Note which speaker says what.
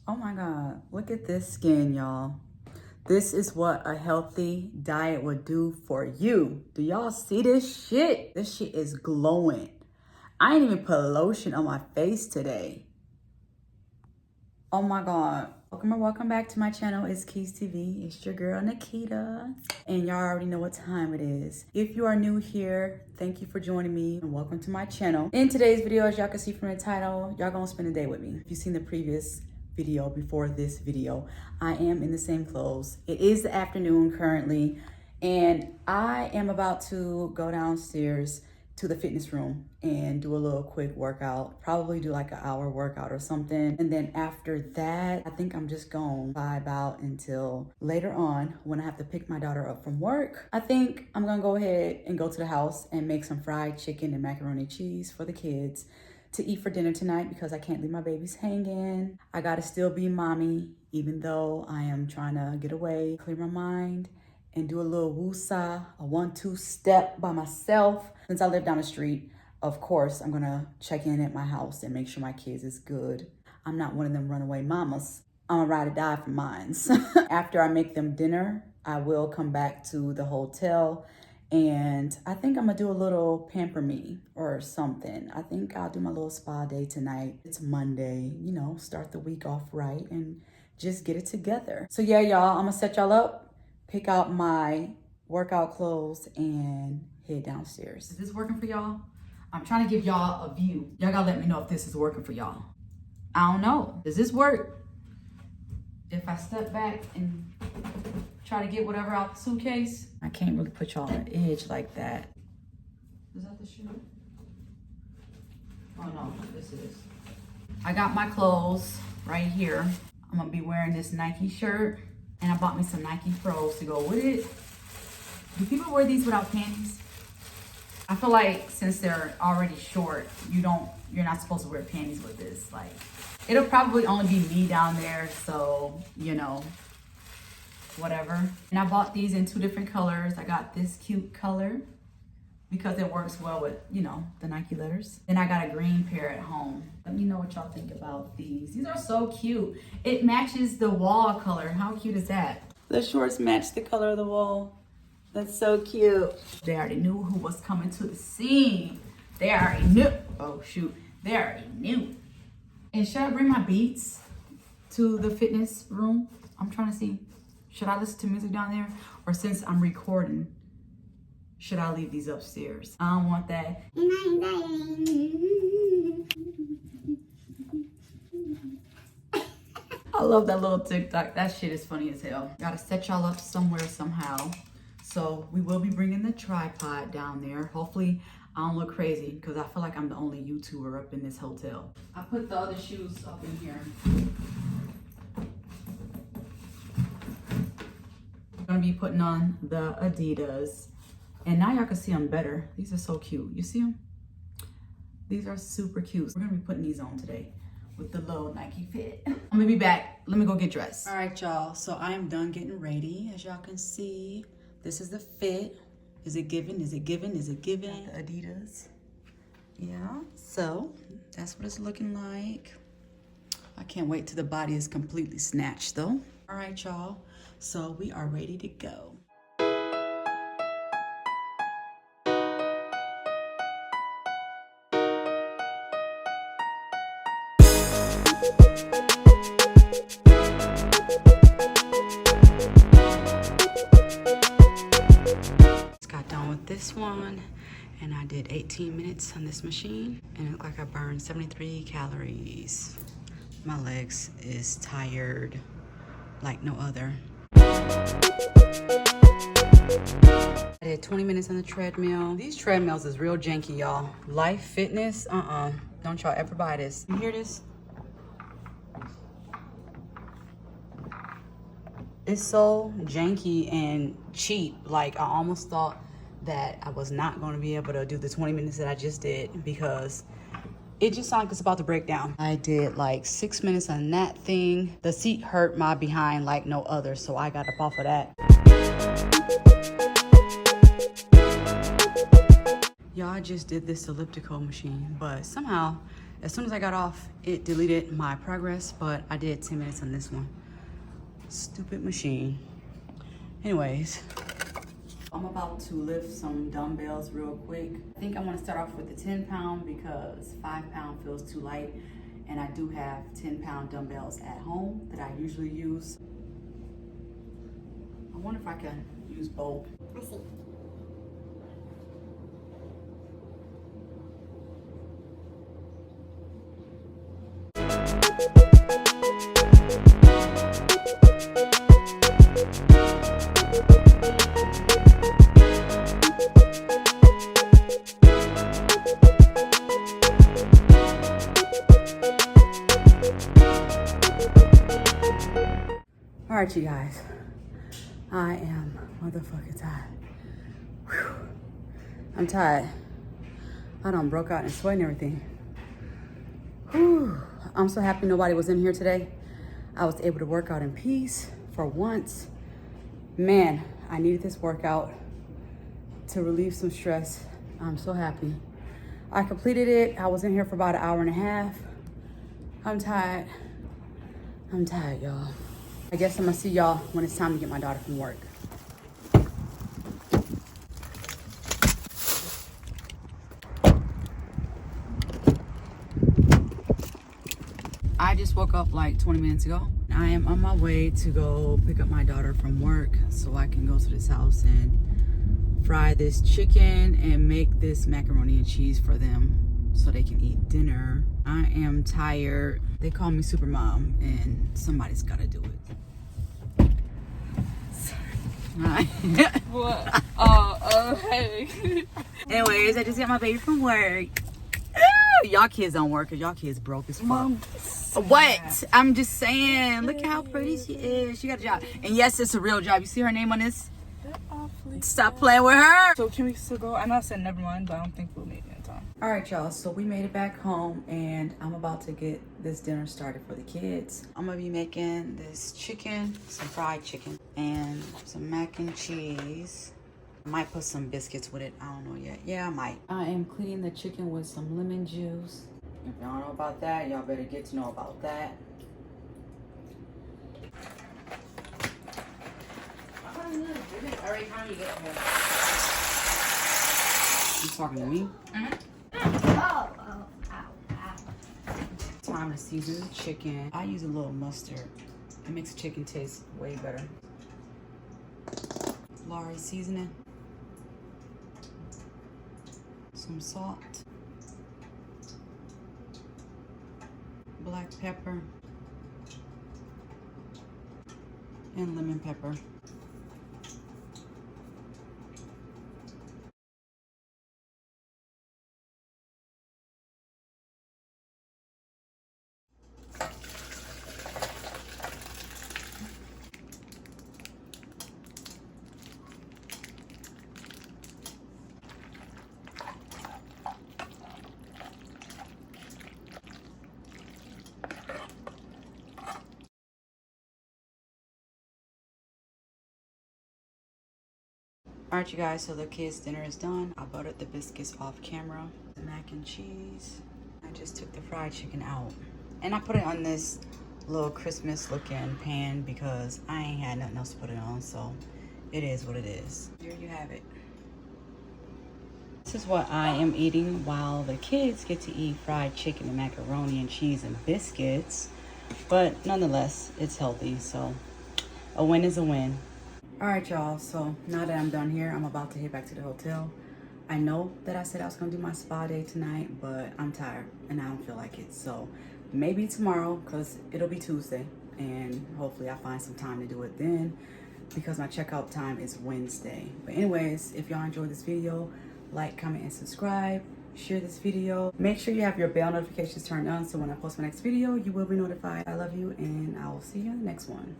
Speaker 1: Oh my God, look at this skin, y'all. This is what a healthy diet would do for you. Do y'all see this shit? This shit is glowing. I ain't even put lotion on my face today. Oh my God. Welcome or welcome back to my channel. It's Keys TV. It's your girl Nikita. And y'all already know what time it is. If you are new here, thank you for joining me and welcome to my channel. In today's video, as y'all can see from the title, y'all gonna spend a day with me. If you've seen the previous video before this video, I am in the same clothes. It is the afternoon currently, and I am about to go downstairs to the fitness room and do a little quick workout, probably do like an hour workout or something. And then after that, I think I'm just gonna vibe out until later on when I have to pick my daughter up from work. I think I'm gonna go ahead and go to the house and make some fried chicken and macaroni and cheese for the kids to eat for dinner tonight because I can't leave my babies hanging. I gotta still be mommy, even though I am trying to get away, clear my mind, and do a little woosah, a 1-2 step by myself. Since I live down the street, of course, I'm gonna check in at my house and make sure my kids is good. I'm not one of them runaway mamas. I'm a ride or die for mines. After I make them dinner, I will come back to the hotel, and I think I'm gonna do a little pamper me or something. I think I'll do my little spa day tonight. It's Monday, you know, start the week off right and just get it together. So yeah, y'all, I'm gonna set y'all up, pick out my workout clothes, and head downstairs. Is this working for y'all? I'm trying to give y'all a view. Y'all gotta let me know if this is working for y'all. I don't know. Does this work? If I step back and try to get whatever out the suitcase, I can't really put y'all on the edge like that. Is that the shoe? Oh no, this is. I got my clothes right here. I'm gonna be wearing this Nike shirt, and I bought me some Nike Pros to go with it. Do people wear these without panties? I feel like since they're already short, you're not supposed to wear panties with this. Like, it'll probably only be me down there, so, you know, whatever. And I bought these in 2 different colors. I got this cute color because it works well with, you know, the Nike letters. Then I got a green pair at home. Let me know what y'all think about these. These are so cute. It matches the wall color. How cute is that? The shorts match the color of the wall. That's so cute. They already knew who was coming to the scene. They already knew. Oh shoot, they already knew. And should I bring my Beats to the fitness room? I'm trying to see. Should I listen to music down there? Or since I'm recording, should I leave these upstairs? I don't want that. I love that little TikTok. That shit is funny as hell. Gotta set y'all up somewhere somehow. So we will be bringing the tripod down there. Hopefully I don't look crazy because I feel like I'm the only YouTuber up in this hotel. I put the other shoes up in here. I'm gonna be putting on the Adidas. And now y'all can see them better. These are so cute. You see them? These are super cute. We're gonna be putting these on today with the low Nike fit. I'm gonna be back. Let me go get dressed. All right, y'all. So I am done getting ready. As y'all can see, this is the fit. Is it given? Is it given? Is it given? The Adidas. Yeah, so that's what it's looking like. I can't wait till the body is completely snatched though. All right, y'all. So we are ready to go. This one, and I did 18 minutes on this machine, and it looked like I burned 73 calories. My legs is tired like no other. I did 20 minutes on the treadmill. These treadmills is real janky, y'all. Life Fitness, don't y'all ever buy this. You hear this? It's so janky and cheap. Like, I almost thought that I was not going to be able to do the 20 minutes that I just did because it just sounded like it's about to break down. I did like 6 minutes on that thing. The seat hurt my behind like no other, so I got up off of that. Y'all, I just did this elliptical machine, but somehow As soon as I got off, it deleted my progress, but I did 10 minutes on this one. Stupid machine. Anyways, I'm about to lift some dumbbells real quick. I think I want to start off with the 10-pound because 5-pound feels too light. And I do have 10-pound dumbbells at home that I usually use. I wonder if I can use both.
Speaker 2: Let's see.
Speaker 1: All right, you guys. I am motherfucking tired. Whew. I'm tired. I done broke out in sweat and everything. Whew. I'm so happy nobody was in here today. I was able to work out in peace for once. Man, I needed this workout to relieve some stress. I'm so happy. I completed it. I was in here for about an hour and a half. I'm tired. I'm tired, y'all. I guess I'm gonna see y'all when it's time to get my daughter from work. I just woke up like 20 minutes ago. I am on my way to go pick up my daughter from work so I can go to this house and fry this chicken and make this macaroni and cheese for them so they can eat dinner. I am tired. They call me super mom and somebody's gotta do it.
Speaker 3: What? Hey.
Speaker 1: Anyways, I just got my baby from work. Y'all kids don't work because y'all kids broke as fuck.
Speaker 3: Mom,
Speaker 1: What? I'm just saying. Look how pretty she is. She got a job. And yes, it's a real job. You see her name on this? Stop playing with her.
Speaker 3: So can we still go? I know I said never mind, but I don't think we'll make it in time.
Speaker 1: All right, y'all. So we made it back home and I'm about to get this dinner started for the kids. I'm going to be making this chicken, some fried chicken, and some mac and cheese. I might put some biscuits with it. I don't know yet. Yeah, I might. I am cleaning the chicken with some lemon juice. If y'all don't know about that, y'all better get to know about that. You talking to me?
Speaker 2: Oh,
Speaker 1: Time to season the chicken. I use a little mustard. It makes the chicken taste way better. Lari seasoning. Some salt. Black pepper. And lemon pepper. Alright, you guys, so the kids' dinner is done. I buttered the biscuits off camera. The mac and cheese. I just took the fried chicken out. And I put it on this little Christmas looking pan because I ain't had nothing else to put it on, so it is what it is. Here you have it. This is what I am eating while the kids get to eat fried chicken and macaroni and cheese and biscuits. But nonetheless, it's healthy, so a win is a win. All right, y'all, so now that I'm done here, I'm about to head back to the hotel. I know that I said I was gonna do my spa day tonight, but I'm tired and I don't feel like it. So maybe tomorrow, because it'll be Tuesday, and hopefully I find some time to do it then because my checkout time is Wednesday. But anyways, if y'all enjoyed this video, like, comment, and subscribe. Share this video. Make sure you have your bell notifications turned on so when I post my next video, you will be notified. I love you, and I will see you in the next one.